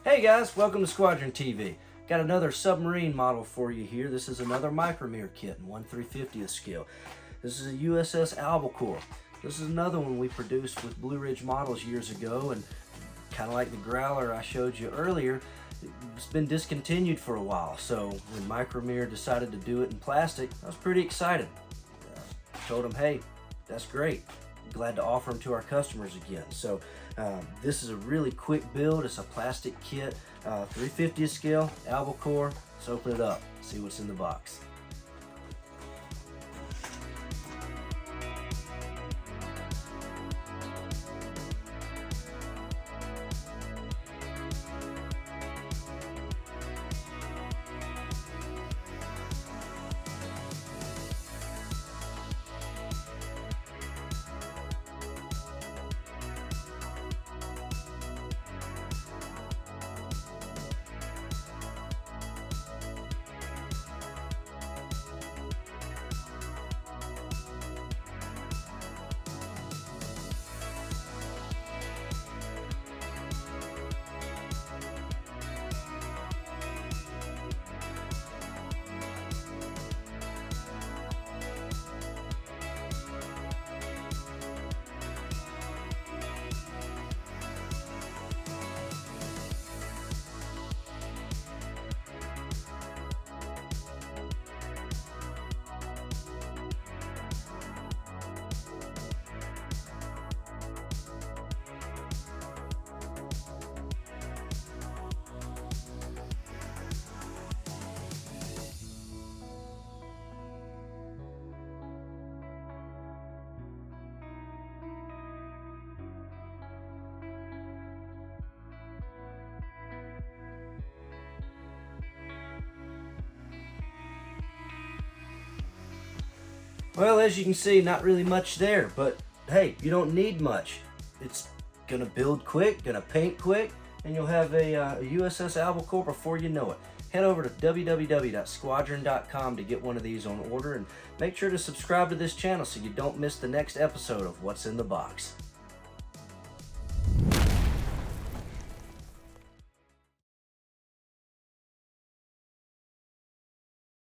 Hey guys, welcome to Squadron TV. Got another submarine model for you here. This is another Micro-Mir kit in 1/350th scale. This is a USS Albacore. This is another one we produced with Blue Ridge Models years ago, and kind of like the Growler I showed you earlier, it's been discontinued for a while. So when Micro-Mir decided to do it in plastic, I was pretty excited. Told them, hey, that's great. Glad to offer them to our customers again. So this is a really quick build. It's a plastic kit, 3/50th scale, Albacore. Let's open it up, see what's in the box. Well, as you can see, not really much there, but hey, you don't need much. It's gonna build quick, gonna paint quick, and you'll have a USS Albacore before you know it. Head over to www.squadron.com to get one of these on order, and make sure to subscribe to this channel so you don't miss the next episode of What's in the Box.